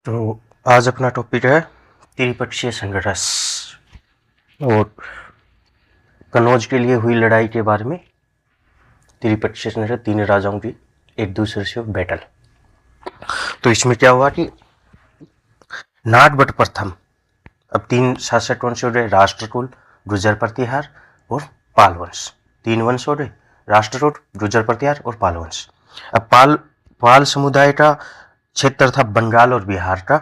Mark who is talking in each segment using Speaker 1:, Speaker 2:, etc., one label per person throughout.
Speaker 1: तो आज अपना टॉपिक है त्रिपक्षीय संघर्ष और कन्नौज के लिए हुई लड़ाई के बारे में। त्रिपक्षीय संघर्ष, तीन राजाओं की एक दूसरे से बैटल। तो इसमें क्या हुआ कि नाटबट प्रथम, अब तीन शासक वंश हो रहे, राष्ट्रकूट, गुर्जर प्रतिहार और पाल वंश। तीन वंश हो रहे, राष्ट्रकूट, गुर्जर प्रतिहार और पाल वंश। अब पाल समुदाय का क्षेत्र था बंगाल और बिहार का,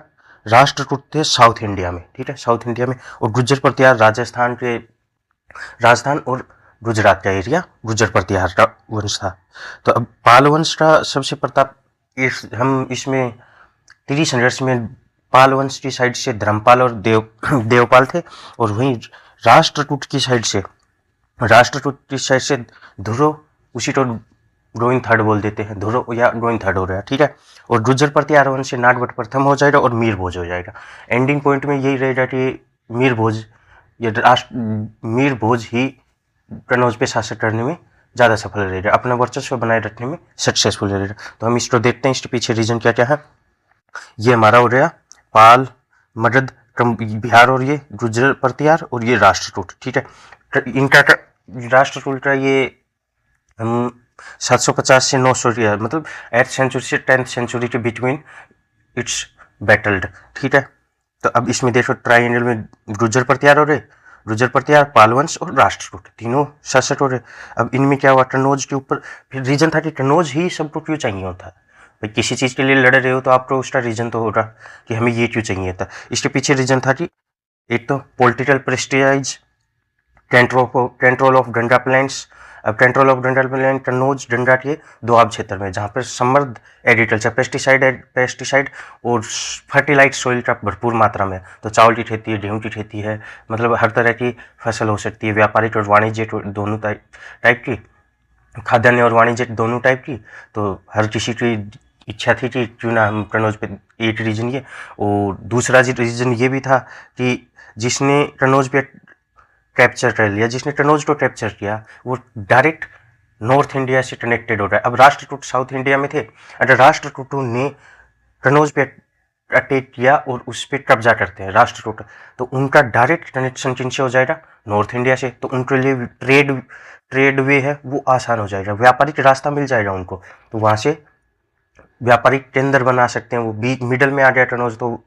Speaker 1: राष्ट्रकूट थे साउथ इंडिया में, ठीक है, साउथ इंडिया में, और गुर्जर प्रतिहार राजस्थान के, राजस्थान और गुजरात का एरिया गुर्जर प्रतिहार का वंश था। तो अब पाल वंश का सबसे प्रताप, हम इसमें त्रिसंघर्ष में पाल वंश की साइड से धर्मपाल और देवपाल थे, और वहीं राष्ट्रकूट की साइड से ध्रुव, उसी को गोविंद थर्ड बोल देते हैं, ध्रुव या गोविंद थर्ड हो रहा है, ठीक है। और गुर्जर प्रतिहार वंश से नाटबट प्रथम हो जाएगा और मीर भोज हो जाएगा। एंडिंग पॉइंट में यही रहेगा कि मीर भोज ही कन्नौज पे शासन करने में ज़्यादा सफल रहेगा, अपना वर्चस्व बनाए रखने में सक्सेसफुल रहेगा। तो हम इसको देखते हैं, इसके पीछे रीजन क्या क्या है। ये हमारा हो रहा पाल, मगध, बिहार, और ये गुर्जर प्रतिहार, और ये राष्ट्रकूट, ठीक है। इनका राष्ट्रकूट का ये हम 750 से 900 मतलब 8th सेंचुरी से 10th सेंचुरी के बिटवीन इट्स बैटल्ड, ठीक है। तो अब इसमें देखो ट्राइंगल में गुर्जर प्रतिहार हो रहे, गुर्जर प्रतिहार, पाल वंश और राष्ट्रकूट, तीनों शासक हो रहे। अब इनमें क्या हुआ, कन्नौज के ऊपर फिर रीजन था कि कन्नौज ही सबको क्यों चाहिए होता। भाई किसी चीज़ के लिए लड़ रहे हो तो आपको उसका रीजन तो होगा कि हमें ये क्यों चाहिए था। इसके पीछे रीजन था कि एक तो political prestige, control of Ganga plans. अब control of Ganga plan Kannauj Ganga के दोआब क्षेत्र में, जहाँ पर समृद्ध एग्रीकल्चर, पेस्टिसाइड और फर्टिलाइज सॉइल का भरपूर मात्रा में, तो चावल की खेती है, गेहूँ की खेती है, मतलब हर तरह की फसल हो सकती है, व्यापारिक और वाणिज्यिक दोनों टाइप की, खाद्यान्न और वाणिज्यिक दोनों टाइप की। तो हर किसी की इच्छा थी कि क्यों ना हम कन्नौज पे, एक रीजन ये। और दूसरा रीजन ये भी था कि जिसने कन्नौज पे कैप्चर कर लिया, जिसने कन्नौज को कैप्चर किया, वो डायरेक्ट नॉर्थ इंडिया से कनेक्टेड हो रहा है। अब राष्ट्रकूट साउथ इंडिया में थे, अगर राष्ट्रकूटों ने कन्नौज पे अटैक किया और उस पर कब्जा करते हैं राष्ट्रकूट, तो उनका डायरेक्ट कनेक्शन किनसे हो जाएगा, नॉर्थ इंडिया से। तो उनके लिए ट्रेड वे है वो आसान हो जाएगा, व्यापारिक रास्ता मिल जाएगा उनको, तो वहाँ से व्यापारिक केंद्र बना सकते हैं। वो बीच मिडल में आ गया कन्नौज, तो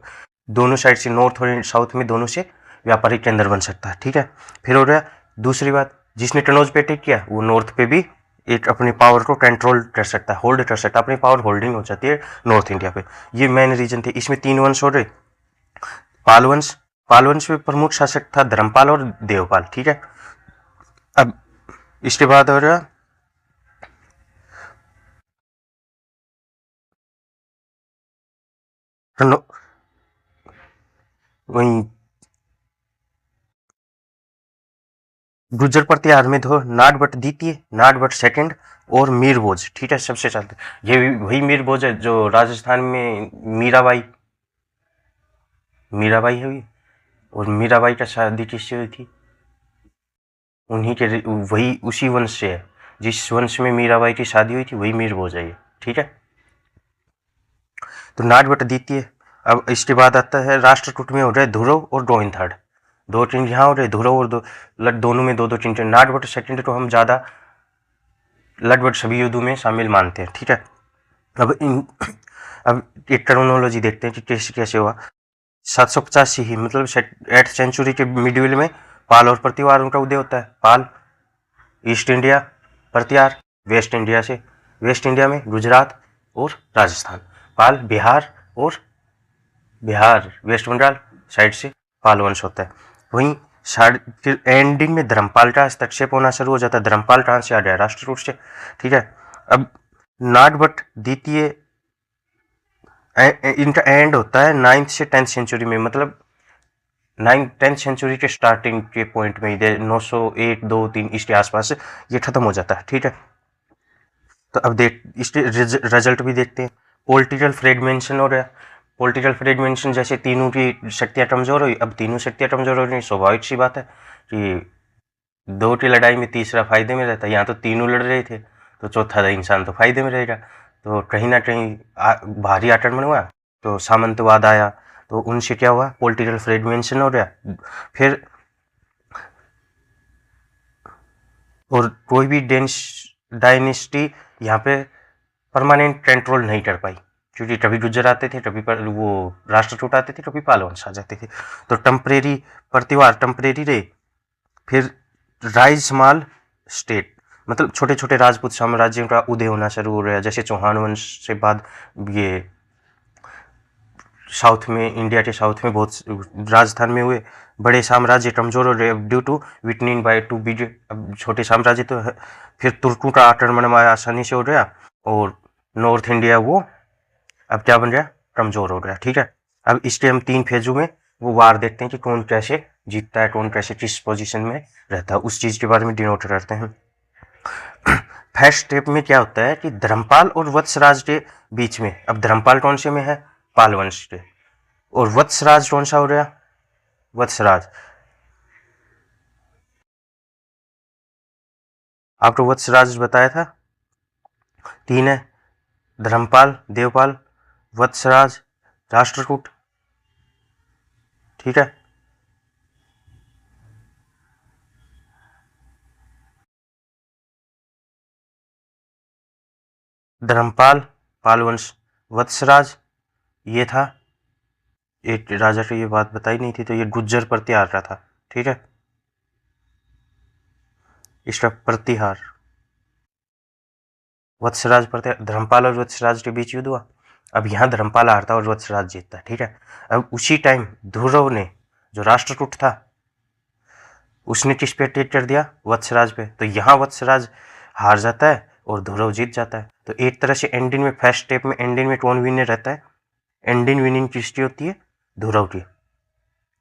Speaker 1: दोनों साइड से, नॉर्थ और साउथ में, दोनों से व्यापारिक केंद्र बन सकता है, ठीक है। फिर हो रहा दूसरी बात, जिसने कन्नौज पे अटैक किया वो नॉर्थ पे भी एक अपनी पावर को कंट्रोल कर सकता है, होल्ड कर सकता है, अपनी पावर होल्डिंग हो जाती है नॉर्थ इंडिया पे। ये मेन रीजन थे। इसमें तीन वंश हो रहे, पाल वंश में प्रमुख शासक था धर्मपाल और देवपाल, ठीक है। अब इसके बाद हो रहा वही गुर्जर प्रतिहार में धो नाटबट द्वितीय, नाटबट सेकंड और मीर भोज, ठीक है, सबसे चलते। ये वही मीर भोज है जो राजस्थान में मीराबाई है हुई, और मीराबाई का शादी किससे हुई थी, उन्हीं के, वही उसी वंश से है, जिस वंश में मीराबाई की शादी हुई थी वही मीर भोज है ये, ठीक है। तो नाटबट द्वितीय। अब इसके बाद आता है राष्ट्रकूट में हो रहे ध्रुव और गोविंद थर्ड, दो टीम यहाँ हो रहे, ध्रुव और दोनों में दो दो टीम। नाटबट सेकंड को हम ज़्यादा लगभग सभी युद्धों में शामिल मानते हैं, ठीक है। अब एक टर्मिनोलॉजी देखते हैं कि कैसे कैसे हुआ। 750 ही, मतलब 8th सेंचुरी के मिडिल में पाल और प्रतिहार उनका उदय होता है। पाल ईस्ट इंडिया, प्रतिहार वेस्ट इंडिया से, वेस्ट इंडिया में गुजरात और राजस्थान। पाल बिहार वेस्ट बंगाल साइड से पाल वंश होता है। वहीं फिर एंडिंग में धर्मपाल का हस्तक्षेप होना शुरू हो जाता है। धर्मपाल कहाँ से आ गया, राष्ट्रकूट से, ठीक है। अब नाटबट द्वितीय इनका एंड होता है 9th से 10th सेंचुरी में, मतलब 10th सेंचुरी के स्टार्टिंग के पॉइंट में, 901, 2, 3 इसके आसपास ये खत्म हो जाता है, ठीक है। तो अब इसके रिजल्ट भी देखते हैं। पॉलिटिकल फ्रेगमेंशन हो रहा है, पॉलिटिकल फ्रेगमेंशन, जैसे तीनों की शक्तियाँ कमजोर हुई। अब तीनों शक्तियाँ कमजोर हो रही, स्वाभाविक सी बात है कि दो की लड़ाई में तीसरा फायदे में रहता है। यहाँ तो तीनों लड़ रहे थे, तो चौथा इंसान तो फायदे में रहेगा, तो कहीं ना कहीं भारी आक्रमण हुआ तो सामंतवाद आया, तो उनसे क्या हुआ, पॉलिटिकल फ्रेगमेंटेशन हो गया। फिर और कोई भी डायनेस्टी यहाँ पे परमानेंट कंट्रोल नहीं कर पाई, क्योंकि कभी गुज्जर आते थे, कभी वो राष्ट्रकूट आते थे, कभी पालवंश आ जाते थे। तो टेम्परेरी प्रतिवार टेम्परेरी रहे। फिर राइज स्मॉल स्टेट, मतलब छोटे छोटे राजपूत साम्राज्यों का उदय होना शुरू हो रहा, जैसे चौहान वंश से बाद ये साउथ में, इंडिया के साउथ में बहुत राजस्थान में हुए बड़े साम्राज्य कमजोर हो रहे ड्यू टू विटनिंग बाय टू बीज। अब छोटे साम्राज्य तो है। फिर तुर्कों का आक्रमण आसानी से हो गया और नॉर्थ इंडिया वो अब क्या बन गया, कमजोर हो गया। ठीक है, अब इसके हम 3 फेजों में वो वार देखते हैं कि कौन कैसे जीतता है, कौन कैसे किस पोजीशन में रहता है, उस चीज के बारे में डिनोट करते हैं। फर्स्ट स्टेप में क्या होता है कि धर्मपाल और वत्सराज के बीच में, अब धर्मपाल कौन से में है, पाल वंश के, और वत्सराज कौन सा हो गया, वत्सराज। आपको वत्सराज बताया था 3 है, धर्मपाल, देवपाल, वत्सराज, राष्ट्रकूट। ठीक है, धर्मपाल पालवंश, वत्सराज ये था, एक राजा को ये बात बताई नहीं थी, तो ये गुज्जर प्रतिहार का था। ठीक है, इसका प्रतिहार वत्सराज प्रतिहार, धर्मपाल और वत्सराज के बीच युद्ध हुआ। अब यहाँ धर्मपाल हारता और वत्सराज जीतता। ठीक है, अब उसी टाइम ध्रुव ने, जो राष्ट्रकूट था, उसने किस पे अटैक कर दिया, वत्सराज पे। तो यहाँ वत्सराज हार जाता है और ध्रुव जीत जाता है। तो एक तरह से एंडिंग में, फर्स्ट स्टेप में एंडिंग में कौन विनर रहता है, एंडिंग विनिंग किसकी होती है, ध्रुव की।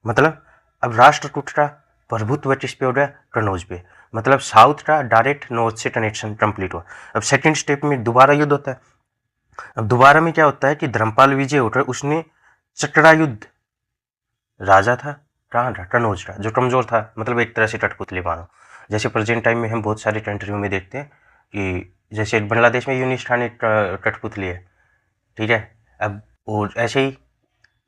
Speaker 1: मतलब अब राष्ट्रकूट का प्रभुत्व किस पे हो रहा है, कनौज पे। मतलब साउथ का डायरेक्ट नॉर्थ से कनेक्शन कंप्लीट हुआ। अब सेकंड स्टेप में दोबारा युद्ध होता है। अब दोबारा में क्या होता है कि धर्मपाल विजय होकर उसने चकरा युद्ध, राजा था कहाँ था, कनौज का, जो कमजोर था, मतलब एक तरह से कठपुतली मानो। जैसे प्रेजेंट टाइम में हम बहुत सारे कंट्रियों में देखते हैं कि जैसे बांग्लादेश में यूनिस खान एक कठपुतली है। ठीक है, अब और ऐसे ही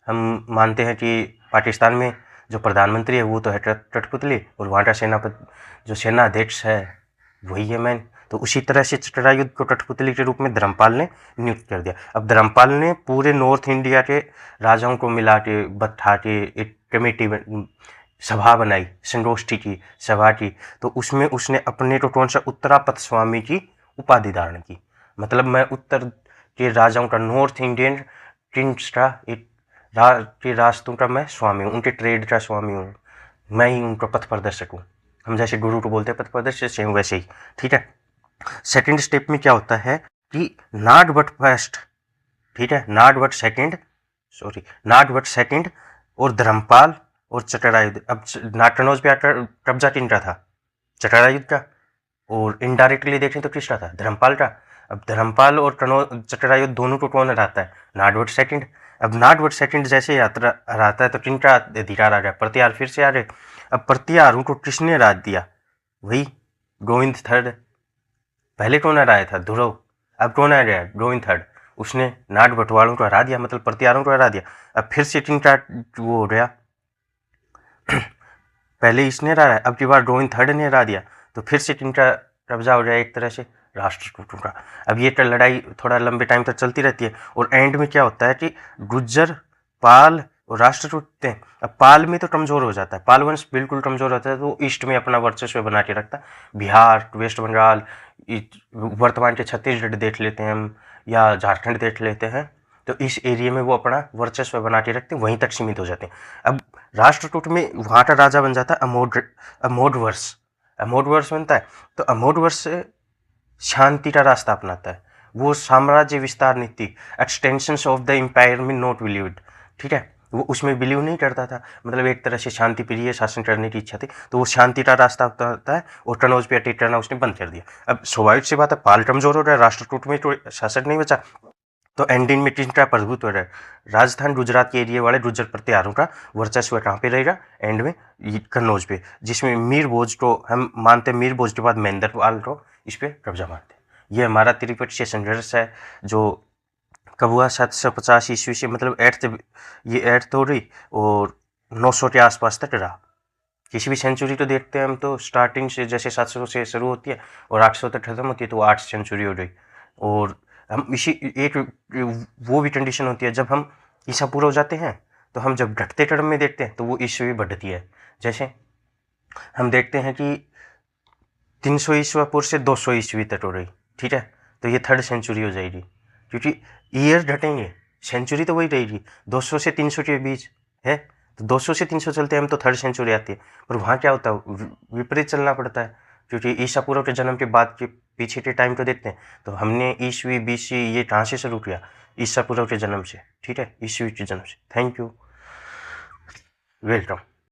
Speaker 1: हम मानते हैं कि पाकिस्तान में जो प्रधानमंत्री है वो तो है कठपुतली, और वहाँ का सेनापति, जो सेनाध्यक्ष है, वही है मैन। तो उसी तरह से चतरा युद्ध को कठपुतली के रूप में धर्मपाल ने नियुक्त कर दिया। अब धर्मपाल ने पूरे नॉर्थ इंडिया के राजाओं को मिला के, बैठा के एक कमेटी सभा बनाई, संगोष्ठी की सभा की। तो उसमें उसने अपने को कौन सा, उत्तरापथ स्वामी की उपाधि धारण की। मतलब मैं उत्तर के राजाओं का, नॉर्थ इंडियन किंग्स का, एक के रास्तों का मैं स्वामी हूँ, उनके ट्रेड का स्वामी हूँ, मैं ही उनका पथ प्रदर्शक हूँ। हम जैसे गुरु को बोलते हैं पथ प्रदर्शक, सेम वैसे ही। ठीक है, सेकंड स्टेप में क्या होता है कि नॉट बट फर्स्ट, ठीक है, not but second, sorry, not but second और धर्मपाल और चटरायुद्ध। अब नाटनोज पे आकर कब्जा किनका था, चटरायुद्ध का, और इनडायरेक्टली देखें तो किसका था, धर्मपाल का। अब धर्मपाल और चटरायुद्ध दोनों को कौन हराता है, नॉट बट सेकंड। अब नॉट बट सेकंड जैसे यात्रा हराता है तो किनका अधिकार आ गया, प्रतिहार फिर से आ रहे। अब प्रतिहार उनको किसने हरा दिया, वही गोविंद थर्ड। पहले कौन हराया था, ध्रुव, अब कौन आ गया, गोविंद थर्ड। उसने नाट बंटवारों को हरा दिया, मतलब प्रतिहारों को हरा दिया। अब फिर से किनका वो हो गया, पहले इसने हराया, अब की बार गोविंद थर्ड ने हरा दिया, तो फिर से किनका कब्जा हो जाए, एक तरह से राष्ट्रकूटों का। अब ये लड़ाई थोड़ा लंबे टाइम तक चलती रहती है, और एंड में क्या होता है कि गुज्जर, पाल और राष्ट्रकूट हैं। अब पाल में तो कमजोर हो जाता है, पाल वंश बिल्कुल कमजोर होता है, तो ईस्ट में अपना वर्चस्व बना के रखता है। बिहार, वेस्ट बंगाल, वर्तमान के छत्तीसगढ़ देख लेते हैं हम, या झारखंड देख लेते हैं, तो इस एरिया में वो अपना वर्चस्व बना के रखते हैं, वहीं तक सीमित हो जाते हैं। अब राष्ट्रकूट में वहाँ का राजा बन जाता है अमोढ़वर्ष, अमोढ़वर्ष बनता है। तो अमोढ़वर्ष से शांति का रास्ता अपनाता है, वो साम्राज्य विस्तार नीति, एक्सटेंशन ऑफ द एम्पायर में नॉट बिलीव्ड। ठीक है, वो उसमें बिलीव नहीं करता था, मतलब एक तरह से शांति प्रिय शासन करने की इच्छा थी, तो वो शांति का रास्ता अपनाता है, और कनौज पे अटैक करना उसने बंद कर दिया। अब स्वाभाविक सी बात है, पाल कमजोर हो रहा है, राष्ट्रकूट में तो शासक नहीं बचा, तो एंडिंग में किनका प्रभुत्व रहा, राजस्थान गुजरात के एरिया वाले गुज्जर प्रतिहारों का वर्चस्व कहाँ पे रहेगा, एंड में कन्नौज पे, जिसमें मीर भोज को हम मानते हैं, मीर भोज के बाद महेंद्र पाल को इस पे कब्जा मारते हैं। ये हमारा त्रिपक्षीय संघर्ष है, जो कब हुआ? 750 ईस्वी से, मतलब ये एर्थ हो रही और 900 के आसपास तक रहा। किसी भी सेंचुरी तो देखते हैं हम तो स्टार्टिंग से, जैसे 700 से शुरू होती है और 800 तक खत्म होती है, तो वो 8 सेंचुरी हो रही। और हम इसी एक वो भी कंडीशन होती है, जब हम ईसा पूरा हो जाते हैं तो हम जब घटते क्रम में देखते हैं तो वो ईस्वी बढ़ती है। जैसे हम देखते हैं कि 300 ईस्वी पूर्व से 200 ईस्वी तक हो रही, ठीक है, तो ये 3rd सेंचुरी हो जाएगी, क्योंकि ईयर घटेंगे, सेंचुरी तो वही रहेगी, 200 से 300 के बीच है, तो 200 से 300 चलते हैं हम तो 3rd सेंचुरी आती है। पर वहाँ क्या होता है, विपरीत चलना पड़ता है, क्योंकि ईसा पूर्व के जन्म के बाद के पीछे के टाइम को देखते हैं तो हमने ईस्वी बीसी ये कहाँ से शुरू किया? ईसा पूर्व के जन्म से, ठीक है, ईस्वी के जन्म से। Thank you, welcome.